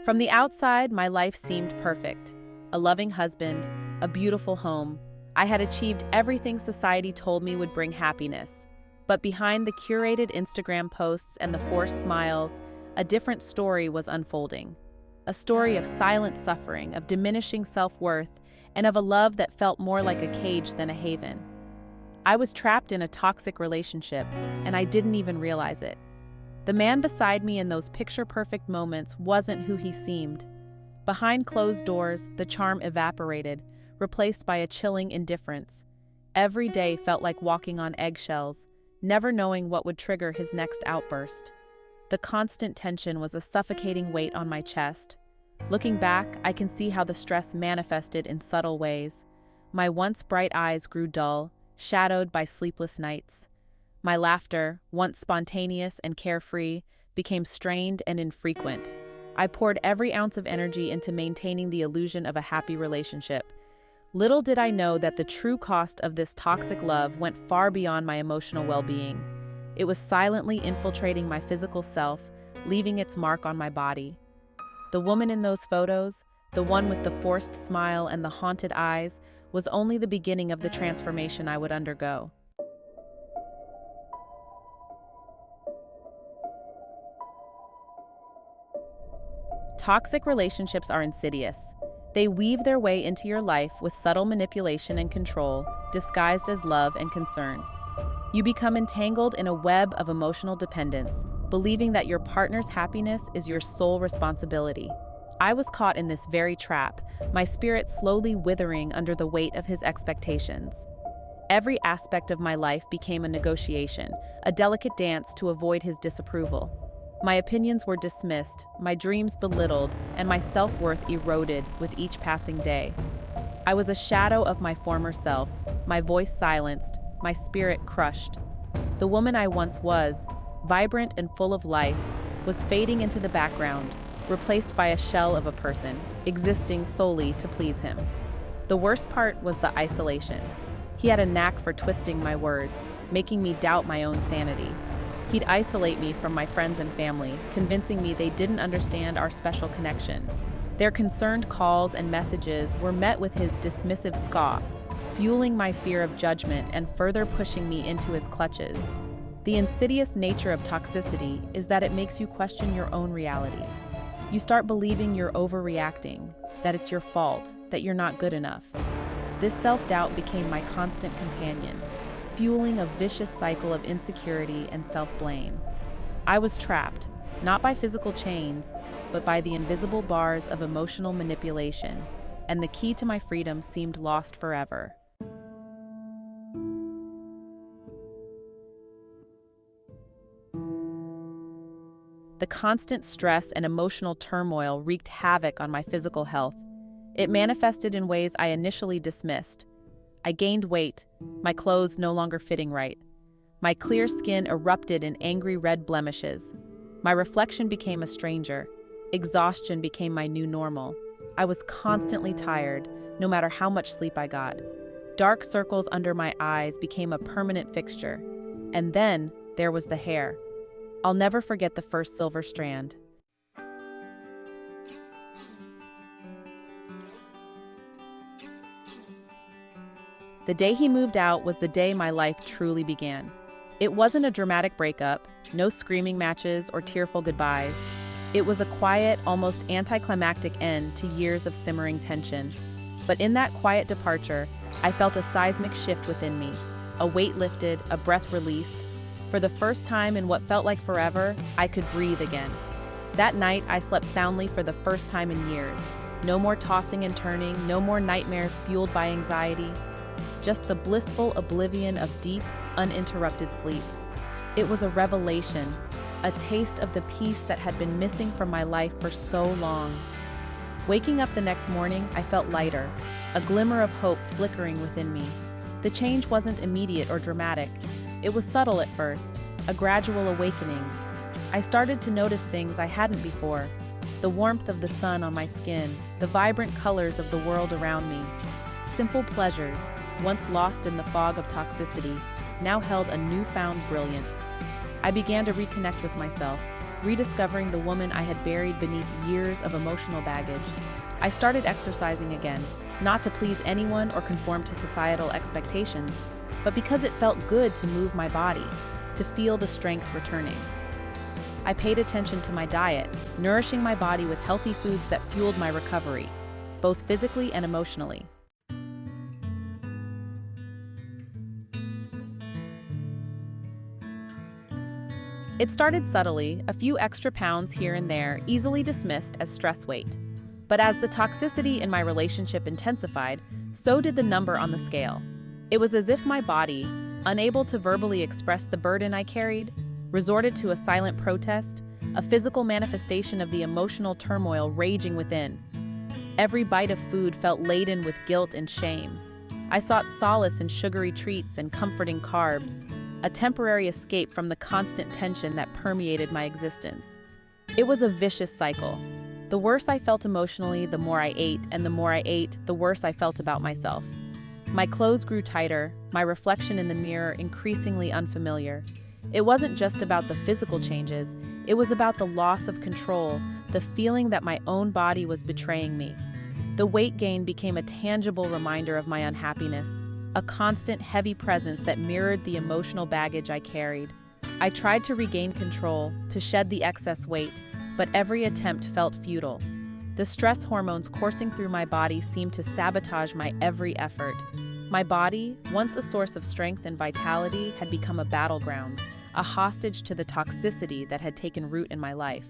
From the outside, my life seemed perfect. A loving husband, a beautiful home. I had achieved everything society told me would bring happiness. But behind the curated Instagram posts and the forced smiles, a different story was unfolding. A story of silent suffering, of diminishing self-worth, and of a love that felt more like a cage than a haven. I was trapped in a toxic relationship, and I didn't even realize it. The man beside me in those picture-perfect moments wasn't who he seemed. Behind closed doors, the charm evaporated, replaced by a chilling indifference. Every day felt like walking on eggshells, never knowing what would trigger his next outburst. The constant tension was a suffocating weight on my chest. Looking back, I can see how the stress manifested in subtle ways. My once bright eyes grew dull, shadowed by sleepless nights. My laughter, once spontaneous and carefree, became strained and infrequent. I poured every ounce of energy into maintaining the illusion of a happy relationship. Little did I know that the true cost of this toxic love went far beyond my emotional well-being. It was silently infiltrating my physical self, leaving its mark on my body. The woman in those photos, the one with the forced smile and the haunted eyes, was only the beginning of the transformation I would undergo. Toxic relationships are insidious. They weave their way into your life with subtle manipulation and control, disguised as love and concern. You become entangled in a web of emotional dependence, believing that your partner's happiness is your sole responsibility. I was caught in this very trap, my spirit slowly withering under the weight of his expectations. Every aspect of my life became a negotiation, a delicate dance to avoid his disapproval. My opinions were dismissed, my dreams belittled, and my self-worth eroded with each passing day. I was a shadow of my former self, my voice silenced, my spirit crushed. The woman I once was, vibrant and full of life, was fading into the background, replaced by a shell of a person, existing solely to please him. The worst part was the isolation. He had a knack for twisting my words, making me doubt my own sanity. He'd isolate me from my friends and family, convincing me they didn't understand our special connection. Their concerned calls and messages were met with his dismissive scoffs, fueling my fear of judgment and further pushing me into his clutches. The insidious nature of toxicity is that it makes you question your own reality. You start believing you're overreacting, that it's your fault, that you're not good enough. This self-doubt became my constant companion, fueling a vicious cycle of insecurity and self-blame. I was trapped, not by physical chains, but by the invisible bars of emotional manipulation, and the key to my freedom seemed lost forever. The constant stress and emotional turmoil wreaked havoc on my physical health. It manifested in ways I initially dismissed. I gained weight, my clothes no longer fitting right. My clear skin erupted in angry red blemishes. My reflection became a stranger. Exhaustion became my new normal. I was constantly tired, no matter how much sleep I got. Dark circles under my eyes became a permanent fixture. And then there was the hair. I'll never forget the first silver strand. The day he moved out was the day my life truly began. It wasn't a dramatic breakup, no screaming matches or tearful goodbyes. It was a quiet, almost anticlimactic end to years of simmering tension. But in that quiet departure, I felt a seismic shift within me. A weight lifted, a breath released. For the first time in what felt like forever, I could breathe again. That night, I slept soundly for the first time in years. No more tossing and turning, no more nightmares fueled by anxiety. Just the blissful oblivion of deep, uninterrupted sleep. It was a revelation, a taste of the peace that had been missing from my life for so long. Waking up the next morning, I felt lighter, a glimmer of hope flickering within me. The change wasn't immediate or dramatic. It was subtle at first, a gradual awakening. I started to notice things I hadn't before. The warmth of the sun on my skin, the vibrant colors of the world around me. Simple pleasures, once lost in the fog of toxicity, now held a newfound brilliance. I began to reconnect with myself, rediscovering the woman I had buried beneath years of emotional baggage. I started exercising again, not to please anyone or conform to societal expectations, but because it felt good to move my body, to feel the strength returning. I paid attention to my diet, nourishing my body with healthy foods that fueled my recovery, both physically and emotionally. It started subtly, a few extra pounds here and there, easily dismissed as stress weight. But as the toxicity in my relationship intensified, so did the number on the scale. It was as if my body, unable to verbally express the burden I carried, resorted to a silent protest, a physical manifestation of the emotional turmoil raging within. Every bite of food felt laden with guilt and shame. I sought solace in sugary treats and comforting carbs, a temporary escape from the constant tension that permeated my existence. It was a vicious cycle. The worse I felt emotionally, the more I ate, and the more I ate, the worse I felt about myself. My clothes grew tighter, my reflection in the mirror increasingly unfamiliar. It wasn't just about the physical changes, it was about the loss of control, the feeling that my own body was betraying me. The weight gain became a tangible reminder of my unhappiness, a constant heavy presence that mirrored the emotional baggage I carried. I tried to regain control, to shed the excess weight, but every attempt felt futile. The stress hormones coursing through my body seemed to sabotage my every effort. My body, once a source of strength and vitality, had become a battleground, a hostage to the toxicity that had taken root in my life.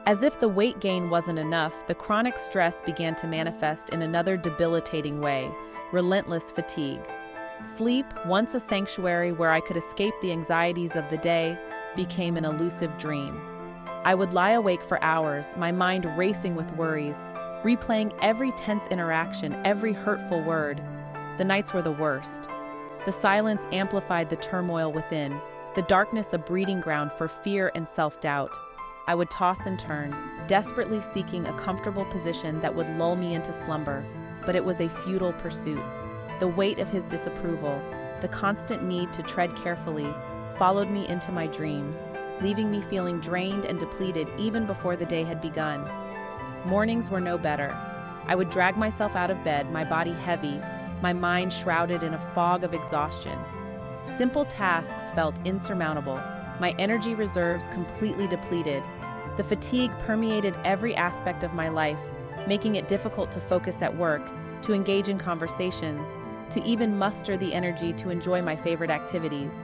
As if the weight gain wasn't enough, the chronic stress began to manifest in another debilitating way: relentless fatigue. Sleep, once a sanctuary where I could escape the anxieties of the day, became an elusive dream. I would lie awake for hours, my mind racing with worries, replaying every tense interaction, every hurtful word. The nights were the worst. The silence amplified the turmoil within, the darkness a breeding ground for fear and self-doubt. I would toss and turn, desperately seeking a comfortable position that would lull me into slumber, but it was a futile pursuit. The weight of his disapproval, the constant need to tread carefully, followed me into my dreams, leaving me feeling drained and depleted even before the day had begun. Mornings were no better. I would drag myself out of bed, my body heavy, my mind shrouded in a fog of exhaustion. Simple tasks felt insurmountable, my energy reserves completely depleted. The fatigue permeated every aspect of my life, making it difficult to focus at work, to engage in conversations, to even muster the energy to enjoy my favorite activities.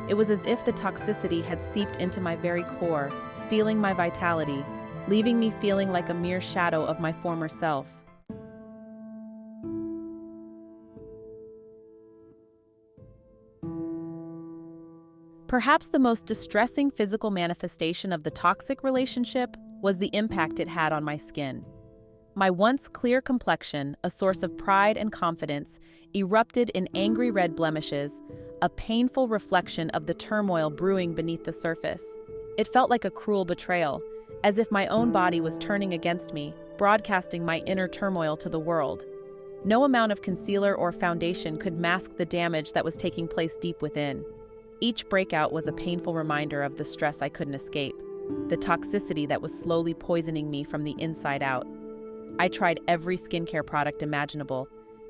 It was as if the toxicity had seeped into my very core, stealing my vitality, leaving me feeling like a mere shadow of my former self. Perhaps the most distressing physical manifestation of the toxic relationship was the impact it had on my skin. My once clear complexion, a source of pride and confidence, erupted in angry red blemishes, a painful reflection of the turmoil brewing beneath the surface. It felt like a cruel betrayal, as if my own body was turning against me, broadcasting my inner turmoil to the world. No amount of concealer or foundation could mask the damage that was taking place deep within. Each breakout was a painful reminder of the stress I couldn't escape, the toxicity that was slowly poisoning me from the inside out. I tried every skincare product imaginable,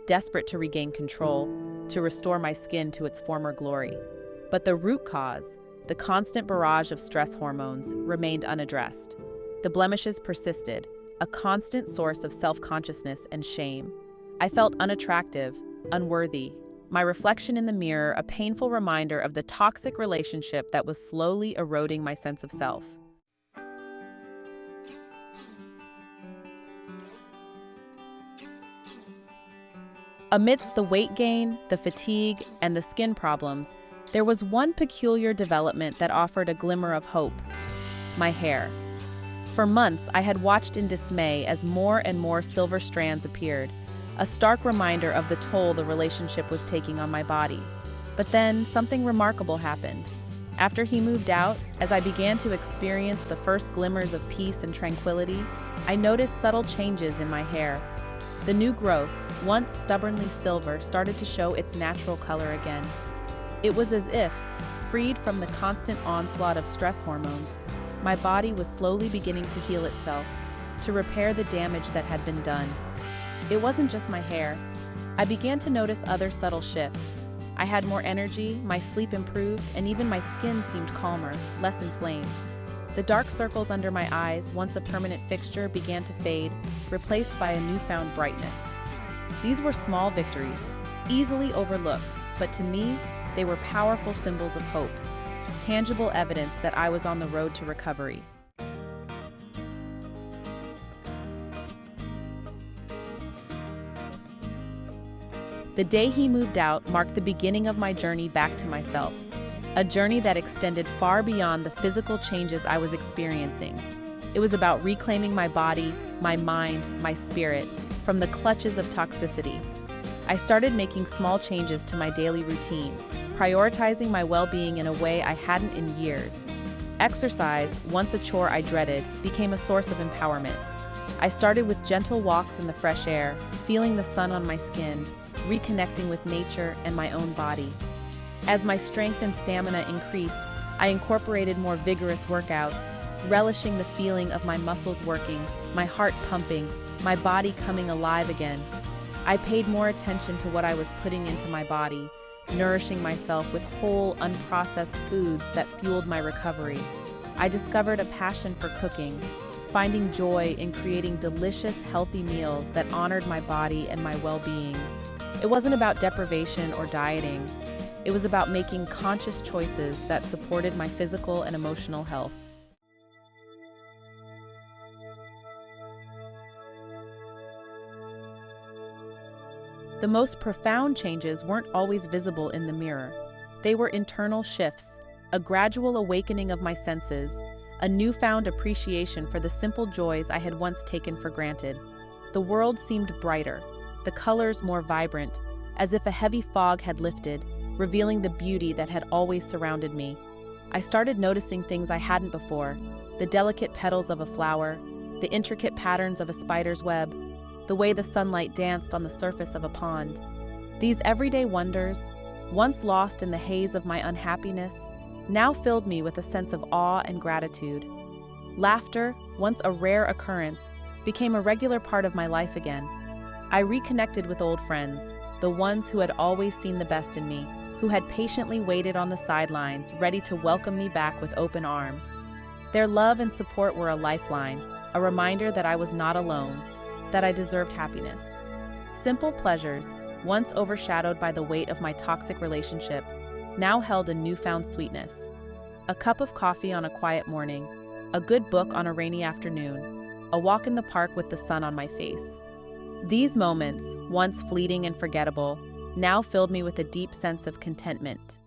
desperate to regain control, to restore my skin to its former glory. But the root cause, the constant barrage of stress hormones, remained unaddressed. The blemishes persisted, a constant source of self-consciousness and shame. I felt unattractive, unworthy, my reflection in the mirror a painful reminder of the toxic relationship that was slowly eroding my sense of self. Amidst the weight gain, the fatigue, and the skin problems, there was one peculiar development that offered a glimmer of hope: my hair. For months, I had watched in dismay as more and more silver strands appeared, a stark reminder of the toll the relationship was taking on my body. But then, something remarkable happened. After he moved out, as I began to experience the first glimmers of peace and tranquility, I noticed subtle changes in my hair. The new growth, once stubbornly silver, started to show its natural color again. It was as if, freed from the constant onslaught of stress hormones, my body was slowly beginning to heal itself, to repair the damage that had been done. It wasn't just my hair. I began to notice other subtle shifts. I had more energy, my sleep improved, and even my skin seemed calmer, less inflamed. The dark circles under my eyes, once a permanent fixture, began to fade, replaced by a newfound brightness. These were small victories, easily overlooked, but to me, they were powerful symbols of hope, tangible evidence that I was on the road to recovery. The day he moved out marked the beginning of my journey back to myself, a journey that extended far beyond the physical changes I was experiencing. It was about reclaiming my body, my mind, my spirit from the clutches of toxicity. I started making small changes to my daily routine, prioritizing my well-being in a way I hadn't in years. Exercise, once a chore I dreaded, became a source of empowerment. I started with gentle walks in the fresh air, feeling the sun on my skin, reconnecting with nature and my own body. As my strength and stamina increased, I incorporated more vigorous workouts, relishing the feeling of my muscles working, my heart pumping, my body coming alive again. I paid more attention to what I was putting into my body, nourishing myself with whole, unprocessed foods that fueled my recovery. I discovered a passion for cooking, finding joy in creating delicious, healthy meals that honored my body and my well-being. It wasn't about deprivation or dieting. It was about making conscious choices that supported my physical and emotional health. The most profound changes weren't always visible in the mirror. They were internal shifts, a gradual awakening of my senses, a newfound appreciation for the simple joys I had once taken for granted. The world seemed brighter, the colors more vibrant, as if a heavy fog had lifted, revealing the beauty that had always surrounded me. I started noticing things I hadn't before, the delicate petals of a flower, the intricate patterns of a spider's web, the way the sunlight danced on the surface of a pond. These everyday wonders, once lost in the haze of my unhappiness, now filled me with a sense of awe and gratitude. Laughter, once a rare occurrence, became a regular part of my life again. I reconnected with old friends, the ones who had always seen the best in me, who had patiently waited on the sidelines, ready to welcome me back with open arms. Their love and support were a lifeline, a reminder that I was not alone, that I deserved happiness. Simple pleasures, once overshadowed by the weight of my toxic relationship, now held a newfound sweetness. A cup of coffee on a quiet morning, a good book on a rainy afternoon, a walk in the park with the sun on my face. These moments, once fleeting and forgettable, now filled me with a deep sense of contentment.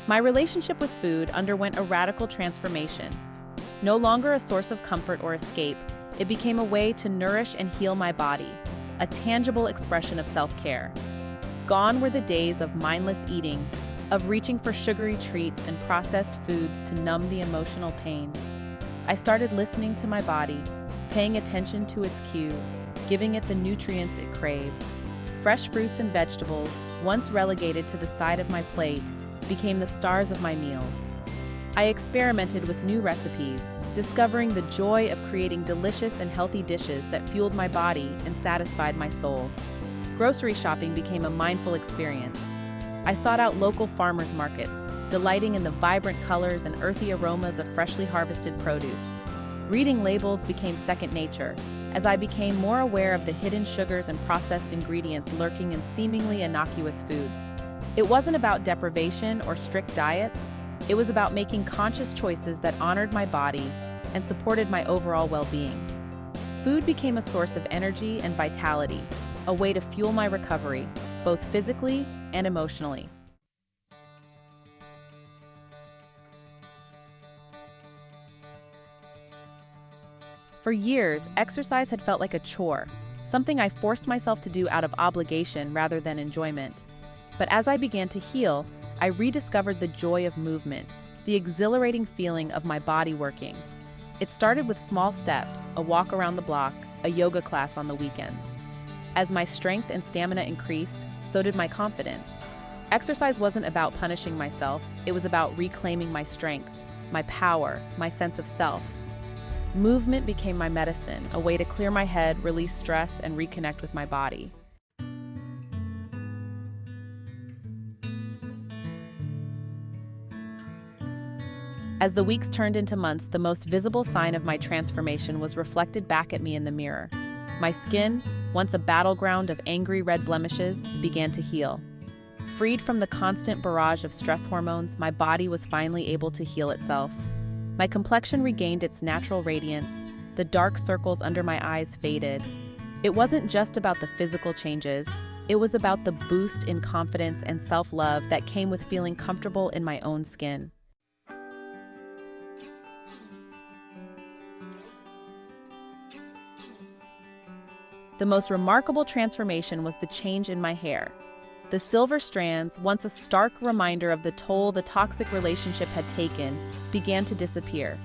My relationship with food underwent a radical transformation. No longer a source of comfort or escape, it became a way to nourish and heal my body, a tangible expression of self-care. Gone were the days of mindless eating, of reaching for sugary treats and processed foods to numb the emotional pain. I started listening to my body, paying attention to its cues, giving it the nutrients it craved. Fresh fruits and vegetables, once relegated to the side of my plate, became the stars of my meals. I experimented with new recipes, discovering the joy of creating delicious and healthy dishes that fueled my body and satisfied my soul. Grocery shopping became a mindful experience. I sought out local farmers markets, delighting in the vibrant colors and earthy aromas of freshly harvested produce. Reading labels became second nature, as I became more aware of the hidden sugars and processed ingredients lurking in seemingly innocuous foods. It wasn't about deprivation or strict diets. It was about making conscious choices that honored my body and supported my overall well-being. Food became a source of energy and vitality, a way to fuel my recovery, both physically and emotionally. For years, exercise had felt like a chore, something I forced myself to do out of obligation rather than enjoyment. But as I began to heal, I rediscovered the joy of movement, the exhilarating feeling of my body working. It started with small steps, a walk around the block, a yoga class on the weekends. As my strength and stamina increased, so did my confidence. Exercise wasn't about punishing myself, it was about reclaiming my strength, my power, my sense of self. Movement became my medicine, a way to clear my head, release stress, and reconnect with my body. As the weeks turned into months, the most visible sign of my transformation was reflected back at me in the mirror. My skin, once a battleground of angry red blemishes, began to heal. Freed from the constant barrage of stress hormones, my body was finally able to heal itself. My complexion regained its natural radiance, the dark circles under my eyes faded. It wasn't just about the physical changes, it was about the boost in confidence and self-love that came with feeling comfortable in my own skin. The most remarkable transformation was the change in my hair. The silver strands, once a stark reminder of the toll the toxic relationship had taken, began to disappear.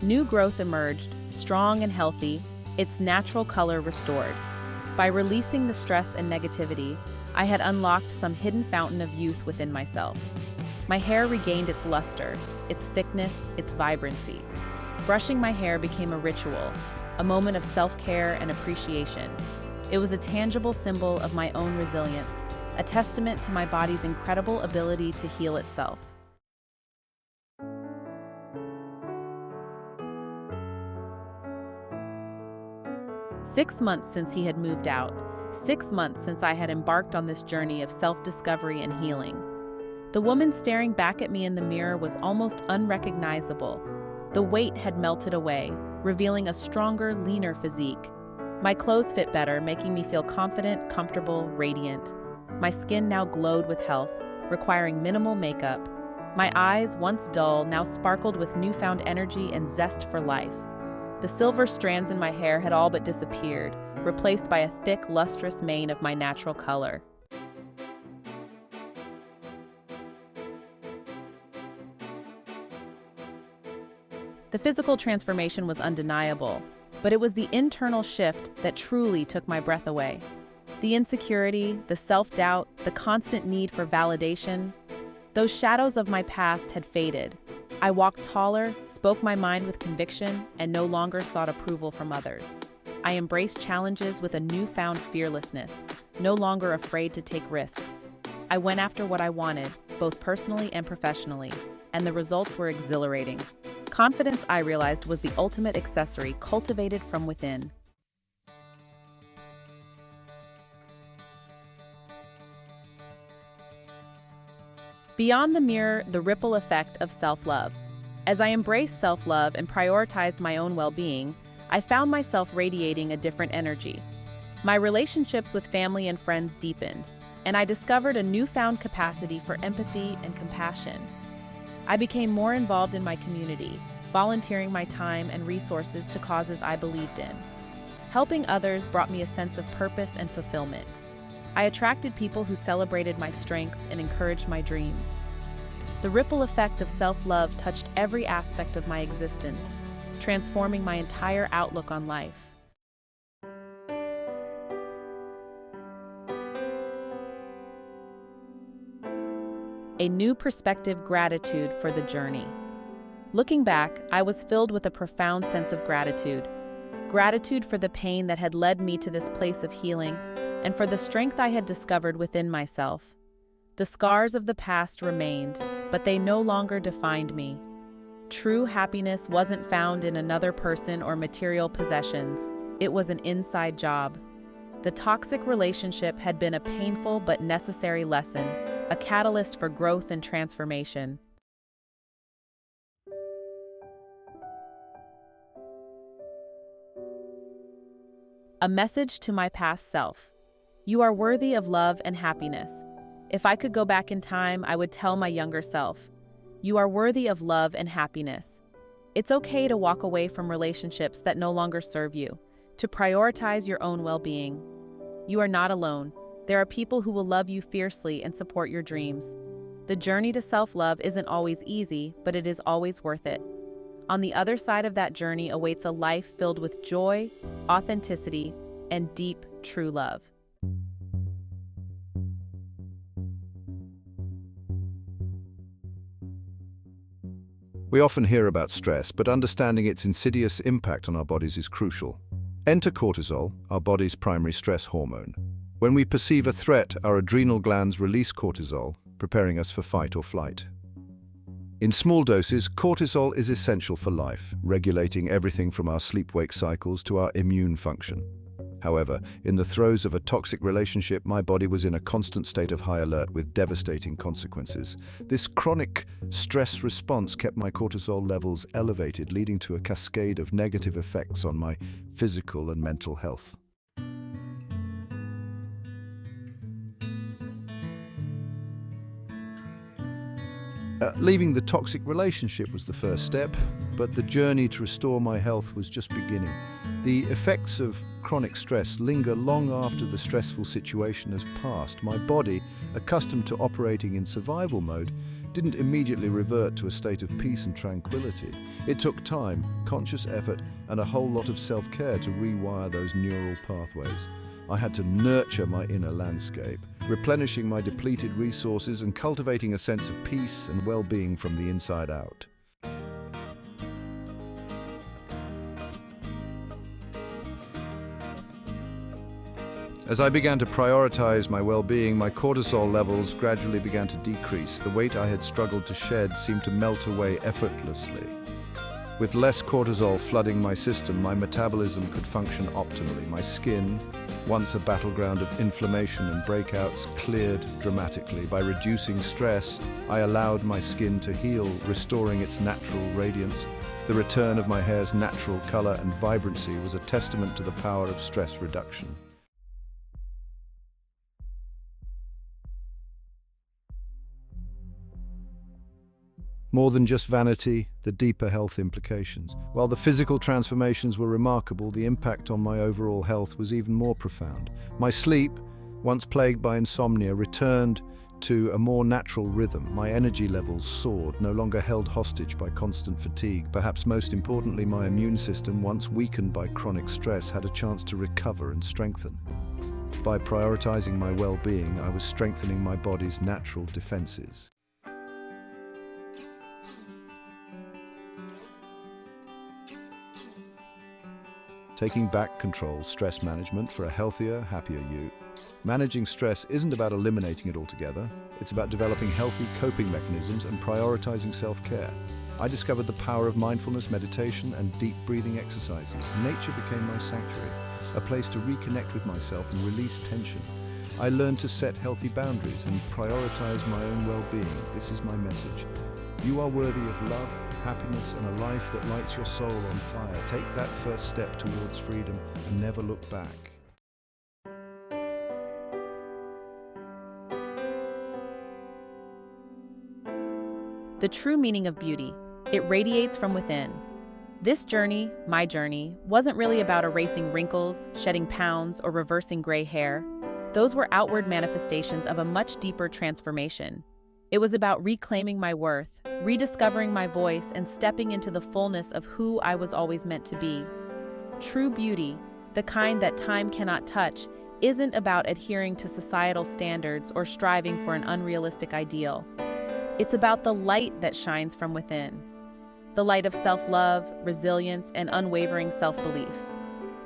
New growth emerged, strong and healthy, its natural color restored. By releasing the stress and negativity, I had unlocked some hidden fountain of youth within myself. My hair regained its luster, its thickness, its vibrancy. Brushing my hair became a ritual, a moment of self-care and appreciation. It was a tangible symbol of my own resilience, a testament to my body's incredible ability to heal itself. "6 months since he had moved out, 6 months since I had embarked on this journey of self-discovery and healing. The woman staring back at me in the mirror was almost unrecognizable. The weight had melted away, revealing a stronger, leaner physique. My clothes fit better, making me feel confident, comfortable, radiant. My skin now glowed with health, requiring minimal makeup. My eyes, once dull, now sparkled with newfound energy and zest for life. The silver strands in my hair had all but disappeared, replaced by a thick, lustrous mane of my natural color. The physical transformation was undeniable, but it was the internal shift that truly took my breath away. The insecurity, the self-doubt, the constant need for validation, those shadows of my past had faded. I walked taller, spoke my mind with conviction, and no longer sought approval from others. I embraced challenges with a newfound fearlessness, no longer afraid to take risks. I went after what I wanted, both personally and professionally, and the results were exhilarating. Confidence, I realized, was the ultimate accessory cultivated from within. Beyond the mirror, the ripple effect of self-love. As I embraced self-love and prioritized my own well-being, I found myself radiating a different energy. My relationships with family and friends deepened, and I discovered a newfound capacity for empathy and compassion. I became more involved in my community, volunteering my time and resources to causes I believed in. Helping others brought me a sense of purpose and fulfillment. I attracted people who celebrated my strengths and encouraged my dreams. The ripple effect of self-love touched every aspect of my existence, transforming my entire outlook on life. A new perspective, gratitude for the journey. Looking back, I was filled with a profound sense of gratitude. Gratitude for the pain that had led me to this place of healing, and for the strength I had discovered within myself. The scars of the past remained, but they no longer defined me. True happiness wasn't found in another person or material possessions. It was an inside job. The toxic relationship had been a painful but necessary lesson, a catalyst for growth and transformation. A message to my past self. You are worthy of love and happiness. If I could go back in time, I would tell my younger self, you are worthy of love and happiness. It's okay to walk away from relationships that no longer serve you, to prioritize your own well-being. You are not alone. There are people who will love you fiercely and support your dreams. The journey to self-love isn't always easy, but it is always worth it. On the other side of that journey awaits a life filled with joy, authenticity, and deep, true love. We often hear about stress, but understanding its insidious impact on our bodies is crucial. Enter cortisol, our body's primary stress hormone. When we perceive a threat, our adrenal glands release cortisol, preparing us for fight or flight. In small doses, cortisol is essential for life, regulating everything from our sleep-wake cycles to our immune function. However, in the throes of a toxic relationship, my body was in a constant state of high alert with devastating consequences. This chronic stress response kept my cortisol levels elevated, leading to a cascade of negative effects on my physical and mental health. Leaving the toxic relationship was the first step, but the journey to restore my health was just beginning. The effects of chronic stress linger long after the stressful situation has passed. My body, accustomed to operating in survival mode, didn't immediately revert to a state of peace and tranquility. It took time, conscious effort, and a whole lot of self-care to rewire those neural pathways. I had to nurture my inner landscape, replenishing my depleted resources and cultivating a sense of peace and well-being from the inside out. As I began to prioritize my well-being, my cortisol levels gradually began to decrease. The weight I had struggled to shed seemed to melt away effortlessly. With less cortisol flooding my system, my metabolism could function optimally. My skin, once a battleground of inflammation and breakouts, cleared dramatically. By reducing stress, I allowed my skin to heal, restoring its natural radiance. The return of my hair's natural color and vibrancy was a testament to the power of stress reduction. More than just vanity, the deeper health implications. While the physical transformations were remarkable, the impact on my overall health was even more profound. My sleep, once plagued by insomnia, returned to a more natural rhythm. My energy levels soared, no longer held hostage by constant fatigue. Perhaps most importantly, my immune system, once weakened by chronic stress, had a chance to recover and strengthen. By prioritizing my well-being, I was strengthening my body's natural defenses. Taking back control, stress management for a healthier, happier you. Managing stress isn't about eliminating it altogether. It's about developing healthy coping mechanisms and prioritizing self-care. I discovered the power of mindfulness, meditation, and deep breathing exercises. Nature became my sanctuary, a place to reconnect with myself and release tension. I learned to set healthy boundaries and prioritize my own well-being. This is my message. You are worthy of love, happiness, and a life that lights your soul on fire. Take that first step towards freedom and never look back. The true meaning of beauty. It radiates from within. This journey, my journey, wasn't really about erasing wrinkles, shedding pounds, or reversing gray hair. Those were outward manifestations of a much deeper transformation. It was about reclaiming my worth, rediscovering my voice, and stepping into the fullness of who I was always meant to be. True beauty, the kind that time cannot touch, isn't about adhering to societal standards or striving for an unrealistic ideal. It's about the light that shines from within, the light of self-love, resilience, and unwavering self-belief.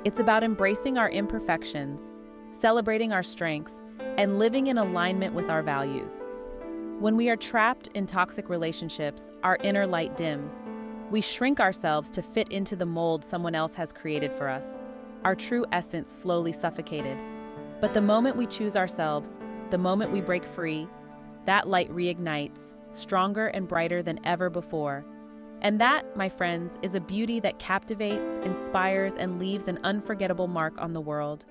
It's about embracing our imperfections, celebrating our strengths, and living in alignment with our values. When we are trapped in toxic relationships, our inner light dims. We shrink ourselves to fit into the mold someone else has created for us. Our true essence slowly suffocated. But the moment we choose ourselves, the moment we break free, that light reignites, stronger and brighter than ever before. And that, my friends, is a beauty that captivates, inspires, and leaves an unforgettable mark on the world.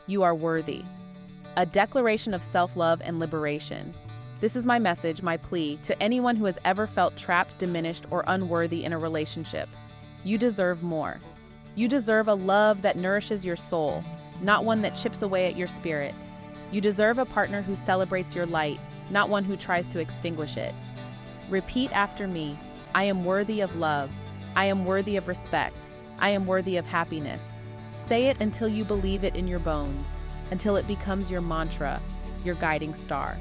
You are worthy. A declaration of self-love and liberation. This is my message, my plea, to anyone who has ever felt trapped, diminished, or unworthy in a relationship. You deserve more. You deserve a love that nourishes your soul, not one that chips away at your spirit. You deserve a partner who celebrates your light, not one who tries to extinguish it. Repeat after me. I am worthy of love. I am worthy of respect. I am worthy of happiness. Say it until you believe it in your bones, until it becomes your mantra, your guiding star.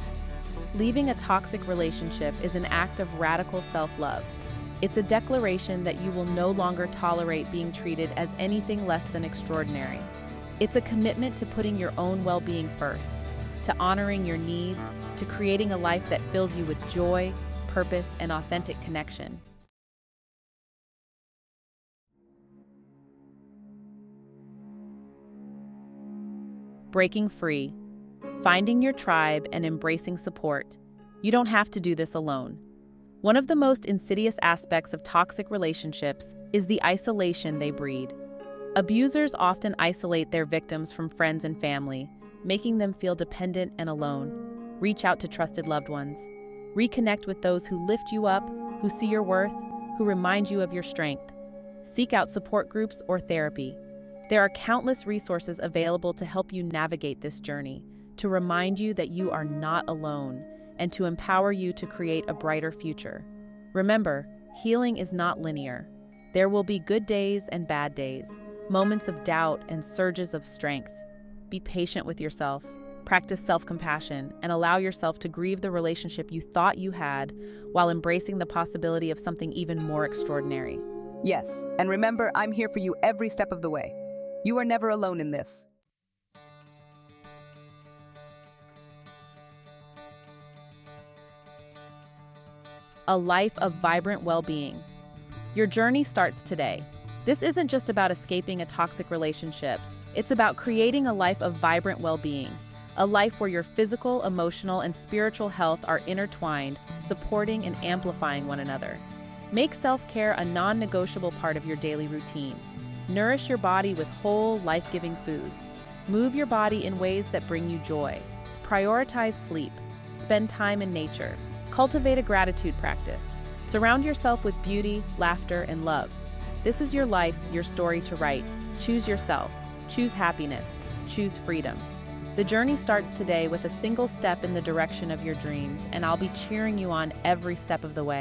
Leaving a toxic relationship is an act of radical self-love. It's a declaration that you will no longer tolerate being treated as anything less than extraordinary. It's a commitment to putting your own well-being first, to honoring your needs, to creating a life that fills you with joy, purpose, and authentic connection. Breaking free, finding your tribe, and embracing support. You don't have to do this alone. One of the most insidious aspects of toxic relationships is the isolation they breed. Abusers often isolate their victims from friends and family, making them feel dependent and alone. Reach out to trusted loved ones. Reconnect with those who lift you up, who see your worth, who remind you of your strength. Seek out support groups or therapy. There are countless resources available to help you navigate this journey, to remind you that you are not alone, and to empower you to create a brighter future. Remember, healing is not linear. There will be good days and bad days, moments of doubt and surges of strength. Be patient with yourself, practice self-compassion, and allow yourself to grieve the relationship you thought you had while embracing the possibility of something even more extraordinary. Yes, and remember, I'm here for you every step of the way. You are never alone in this. A life of vibrant well-being. Your journey starts today. This isn't just about escaping a toxic relationship. It's about creating a life of vibrant well-being, a life where your physical, emotional, and spiritual health are intertwined, supporting and amplifying one another. Make self-care a non-negotiable part of your daily routine. Nourish your body with whole, life-giving foods. Move your body in ways that bring you joy. Prioritize sleep. Spend time in nature. Cultivate a gratitude practice. Surround yourself with beauty, laughter, and love. This is your life, your story to write. Choose yourself. Choose happiness. Choose freedom. The journey starts today with a single step in the direction of your dreams, and I'll be cheering you on every step of the way.